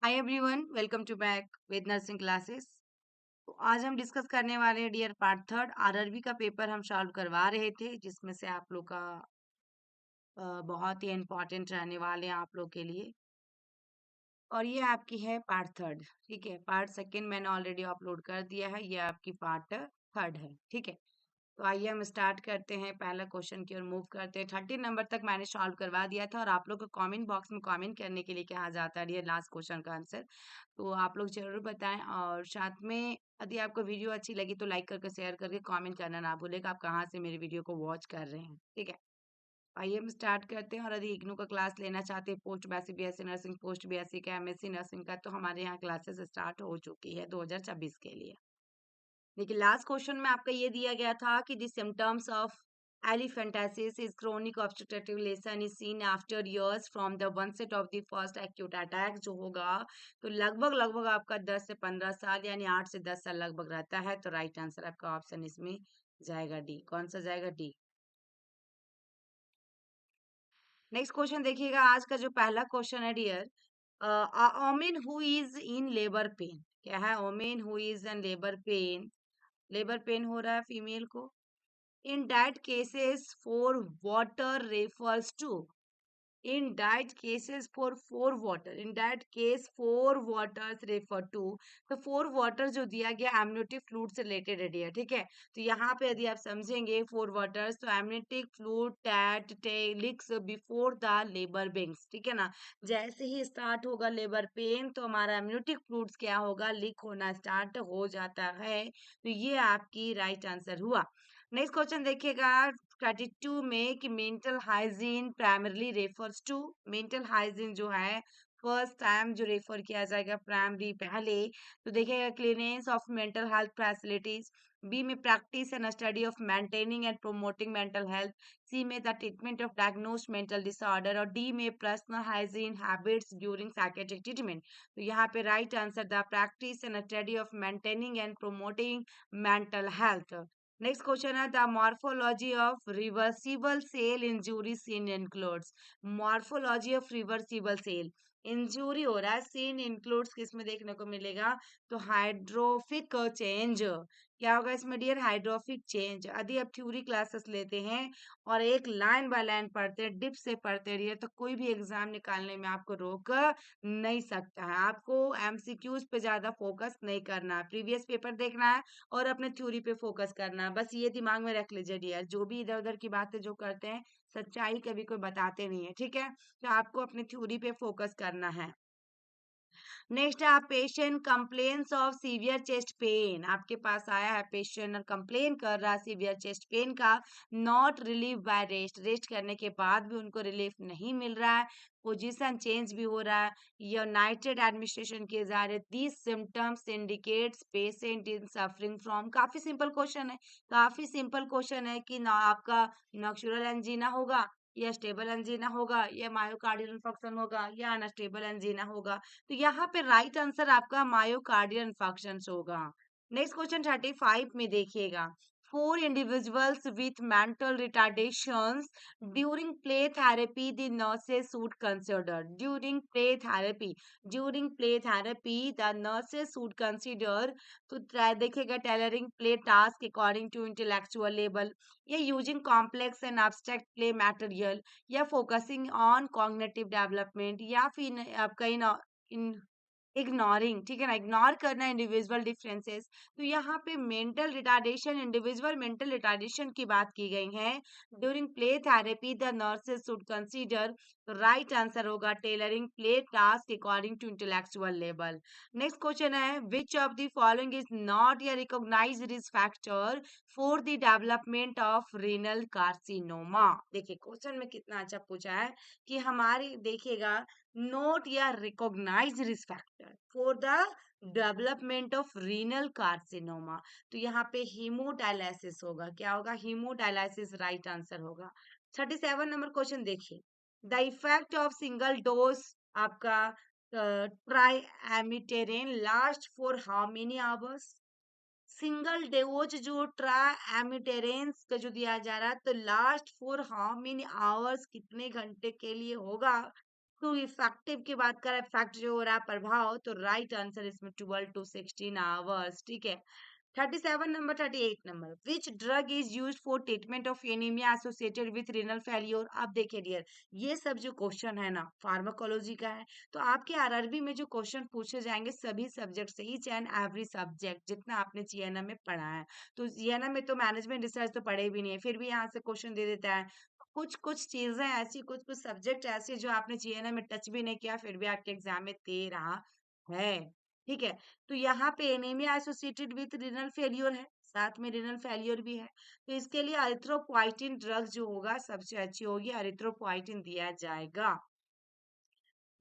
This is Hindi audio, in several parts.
Hi everyone, welcome to back with nursing classes. तो आज हम डिस्कस करने वाले हैं डियर पार्ट थर्ड आरआरबी का पेपर हम सॉल्व करवा रहे थे, जिसमें से आप लोग का बहुत ही इम्पोर्टेंट रहने वाले हैं आप लोग के लिए। और ये आपकी है पार्ट थर्ड। ठीक है, पार्ट सेकंड मैंने ऑलरेडी अपलोड कर दिया है, ये आपकी पार्ट थर्ड है। ठीक है, तो आइए हम स्टार्ट करते हैं, पहला क्वेश्चन की ओर मूव करते हैं। 30 नंबर तक मैंने सॉल्व करवा दिया था और आप लोग को कमेंट बॉक्स में कमेंट करने के लिए कहा जाता है ये लास्ट क्वेश्चन का आंसर। तो आप लोग जरूर बताएं, और साथ में यदि आपको वीडियो अच्छी लगी तो लाइक करके शेयर करके कमेंट करना ना भूलेगा आप कहाँ से मेरी वीडियो को वॉच कर रहे हैं। ठीक है, आइए हम स्टार्ट करते हैं। और यदि इग्नू का क्लास लेना चाहते हैं, post basic BSc nursing, post BSc का, एमएससी नर्सिंग का, तो हमारे यहाँ क्लासेस स्टार्ट हो चुकी है 2026 के लिए। देखिए, लास्ट क्वेश्चन में आपका ये दिया गया था कि the symptoms of elephantiasis is chronic obstructive lesion is seen after years from the onset of the first acute attack, जो होगा तो लगभग लगभग आपका 10 से 15 साल यानी 8 से 10 साल लगभग रहता है। तो राइट आंसर आपका ऑप्शन इसमें जाएगा डी। कौन सा जाएगा? डी। नेक्स्ट क्वेश्चन देखिएगा, आज का जो पहला क्वेश्चन है dear, woman who is in labour pain. क्या है? Woman who is in labour pain. Labour pain हो रहा है फीमेल को। In that cases for water refers to. In that cases for water. In that case for waters refer to. तो for water जो दिया गया amniotic fluid से related है dear, ठीक है। तो यहाँ पे यदि आप समझेंगे for waters, तो amniotic fluid that leaks before the labor pains, ठीक है ना। जैसे ही स्टार्ट होगा लेबर पेन तो हमारा amniotic fluids क्या होगा? लीक होना स्टार्ट हो जाता है। तो ये आपकी राइट आंसर हुआ। नेक्स्ट क्वेश्चन देखिएगा 32 में कि mental hygiene primarily refers to. Mental hygiene जो है फर्स्ट टाइम जो रेफर किया जाएगा प्राइमरी पहले, तो देखिएगा cleanness of mental health facilities. B में practice and study of maintaining and promoting mental health. C में the treatment of diagnosed mental disorder. और डी में personal hygiene habits during psychiatric treatment. तो यहाँ पे right answer the practice and study of maintaining and promoting mental health. Next question है the morphology of reversible cell injury seen includes. Morphology of reversible cell injury हो रहा है, सीन इंक्लूड्स किसमें देखने को मिलेगा? तो हाइड्रोफिक चेंज। क्या होगा इसमें डियर? हाइड्रोफिक चेंज। यदि आप थ्योरी क्लासेस लेते हैं और एक लाइन बाय लाइन पढ़ते हैं, डिप से पढ़ते रहिए, तो कोई भी एग्जाम निकालने में आपको रोक नहीं सकता है। आपको एमसीक्यूज पे ज्यादा फोकस नहीं करना है, प्रीवियस पेपर देखना है और अपने थ्योरी पे फोकस करना है। बस ये दिमाग में रख लीजिए डियर, जो भी इधर उधर की बातें जो करते हैं सच्चाई कभी कोई बताते नहीं है। ठीक है, तो आपको अपनी थ्योरी पे फोकस करना है। नेक्स्ट है patient complains of severe chest pain. आपके पास आया है पेशेंट और कंप्लेन कर रहा है सीवियर चेस्ट पेन का, not relieve by rest. Rest करने के बाद भी उनको रिलीफ नहीं मिल रहा है, पोजीशन चेंज भी हो रहा है, यूनाइटेड एडमिनिस्ट्रेशन किए जा रहे। These symptoms indicates patient in suffering from. काफी सिंपल क्वेश्चन है, काफी सिंपल क्वेश्चन है कि ना आपका नॉक्चुरल एंजीना होगा, या स्टेबल एंजीना होगा, या मायोकार्डियल इंफेक्शन होगा, या अनस्टेबल एंजीना होगा। तो यहाँ पे राइट आंसर आपका मायोकार्डियल इंफेक्शन होगा। नेक्स्ट क्वेश्चन 35 में देखिएगा, 4 individuals with mental retardations during play therapy the nurses should consider. During play therapy the nurses should consider। तो देखिएगा tailoring play task according to intellectual level, या using complex and abstract play material, या फोकसिंग ऑन कॉग्निटिव डेवलपमेंट, या फिर आपका इन इग्नोरिंग, ठीक है ना, इग्नोर करना इंडिविजुअल डिफरेंसेस। तो यहाँ पे mental retardation, individual mental retardation की बात की गई है। During play therapy the nurses should consider. तो राइट आंसर होगा tailoring play task according to intellectual level. Next question है which of the following is not a recognized risk factor for the development of renal carcinoma. देखिए क्वेश्चन में कितना अच्छा पूछा है कि हमारी देखिएगा नोट या recognise risk factor for the development of renal carcinoma. तो यहाँ पे हीमोडायलिसिस होगा। क्या होगा? हीमोडायलिसिस राइट आंसर होगा। 37 नंबर क्वेश्चन देखिए, the effect of single dose आपका triamterene last for how many hours. Single dose जो ट्राई एमिटेरेंस का जो दिया जा रहा है, तो last for how many hours, कितने घंटे के लिए होगा? तो इफेक्टिव की बात करें, इफेक्ट जो हो रहा है प्रभाव, तो राइट आंसर इसमें 12 to 16 आवर्स, ठीक है। 37 number, 38 number, which drug is use for treatment of anaemia associated with renal failure. आप देखिए डियर, ये सब जो क्वेश्चन है ना फार्माकोलॉजी का है, तो आपके आरआरबी में जो क्वेश्चन पूछे जाएंगे सभी सब्जेक्ट से, ईच एंड एवरी सब्जेक्ट जितना आपने जीएनएम में पढ़ा है। तो जीएनएम में तो मैनेजमेंट रिसर्च तो पढ़े भी नहीं है, फिर भी यहाँ से क्वेश्चन दे देता है। कुछ कुछ चीजें ऐसी, कुछ कुछ सब्जेक्ट ऐसे जो आपने जीएनएम में टच भी नहीं किया, फिर भी आपके एग्जाम में दे रहा है, ठीक है। तो यहाँ पे anaemia associated with renal failure है, साथ में रीनल फेलियर भी है, तो इसके लिए एरिथ्रोपोइटिन ड्रग जो होगा सबसे अच्छी होगी, एरिथ्रोपोइटिन दिया जाएगा।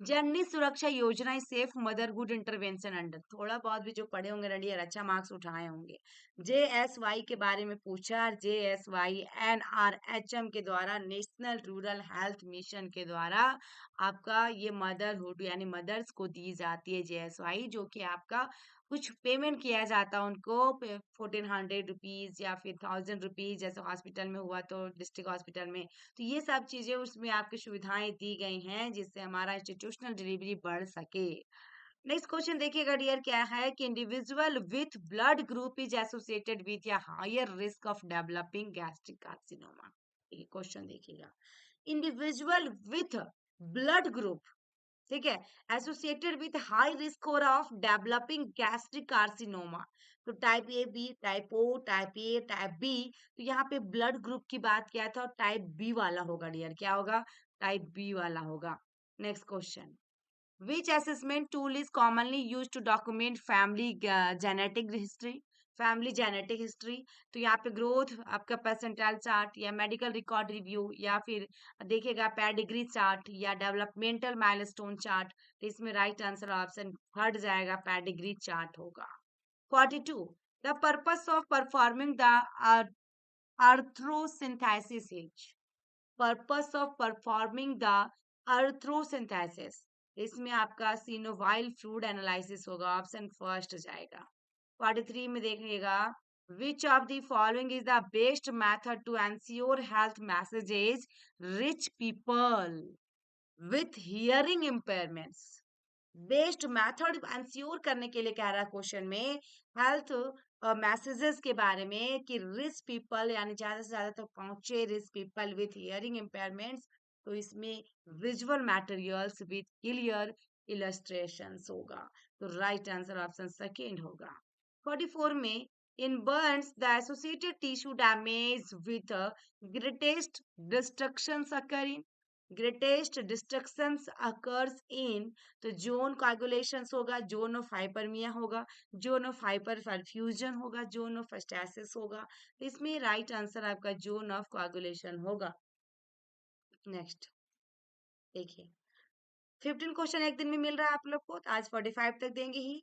जननी सुरक्षा योजना is safe motherhood intervention under, थोड़ा बहुत भी जो पढ़े होंगे रडियर अच्छा मार्क्स उठाए होंगे। जेएसवाई के बारे में पूछा, जेएसवाई एनआरएचएम के द्वारा, नेशनल रूरल हेल्थ मिशन के द्वारा आपका ये मदरहुड यानी मदर्स को दी जाती है जेएसवाई, जो कि आपका कुछ पेमेंट किया जाता है उनको 1400 रुपीज या फिर 1000 रुपीज, जैसे हॉस्पिटल में हुआ तो डिस्ट्रिक्ट हॉस्पिटल में। तो ये सब चीजें उसमें आपकी सुविधाएं दी गई हैं जिससे हमारा इंस्टीट्यूशनल डिलीवरी बढ़ सके। नेक्स्ट क्वेश्चन देखिएगा डियर, क्या है कि individual with blood group is associated with या higher risk of developing gastric carcinoma. Question देखिएगा, इंडिविजुअल विथ ब्लड ग्रुप, ठीक है, एसोसिएटेड विथ हाई रिस्क हो रहा ऑफ डेवलपिंग गैस्ट्रिक कार्सिनोमा। तो type A B, type O, type A, type B. तो यहाँ पे ब्लड ग्रुप की बात किया था और टाइप बी वाला होगा डियर, क्या होगा, टाइप बी वाला होगा। Next question, which assessment tool is commonly used to document family genetic history, family genetic history. तो यहाँ पे ग्रोथ, आपका परसेंटाइल चार्ट या मेडिकल रिकॉर्ड रिव्यू या फिर देखिएगा पेडिग्री चार्ट या डेवलपमेंटल माइलस्टोन चार्ट। तो इसमें राइट आंसर ऑप्शन हट जाएगा, पेडिग्री चार्ट होगा। 42, the purpose of performing the arthrocentesis is, purpose of performing the arthrocentesis, इसमें आपका सिनोवाइल फ्लूइड एनालिसिस होगा, ऑप्शन फर्स्ट जाएगा। 43 में देखिएगा, which of the following is the best method to ensure health messages reach people with hearing impairments. Best method ensure करने के लिए कह रहा है क्वेश्चन में, हेल्थ मैसेजेस के बारे में कि रिच पीपल यानी ज्यादा से ज्यादा तक पहुंचे reach people with hearing impairments. तो इसमें visual materials with clear illustrations होगा, तो राइट आंसर ऑप्शन सेकेंड होगा। 44 में, in burns the associated tissue damage with greatest destructions occur in, greatest destructions occurs in, तो जोन कोagulations होगा, जोन ऑफ हाइपरमिया होगा, जोन ऑफ हाइपर परफ्यूजन होगा, जोन ऑफ स्टैसिस होगा। तो इसमें राइट आंसर आपका जोन ऑफ कोagulation होगा। नेक्स्ट देखिए, 15 क्वेश्चन एक दिन में मिल रहा है आप लोग को, तो आज 45 तक देंगे ही।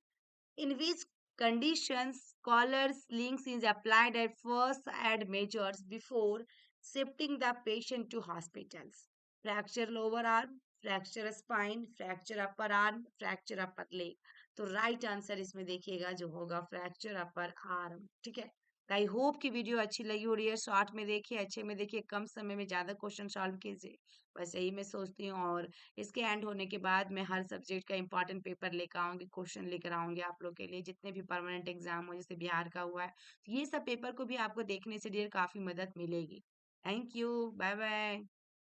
In which conditions collar slings is applied at first aid measures before shifting the patient to hospitals? Fracture lower arm, fracture spine, fracture upper arm, fracture upper leg। तो राइट आंसर इसमें देखिएगा जो होगा फ्रैक्चर अपर आर्म, ठीक है। आई होप की वीडियो अच्छी लगी हो रही है, शॉर्ट में देखिए, अच्छे में देखिए, कम समय में ज्यादा क्वेश्चन सॉल्व कीजिए, बस यही मैं सोचती हूँ। और इसके एंड होने के बाद मैं हर सब्जेक्ट का इंपॉर्टेंट पेपर लेकर आऊंगी, क्वेश्चन लेकर आऊंगी आप लोग के लिए, जितने भी परमानेंट एग्जाम हो, जैसे बिहार का हुआ है, तो ये सब पेपर को भी आपको देखने से डियर काफी मदद मिलेगी। Thank you, bye bye.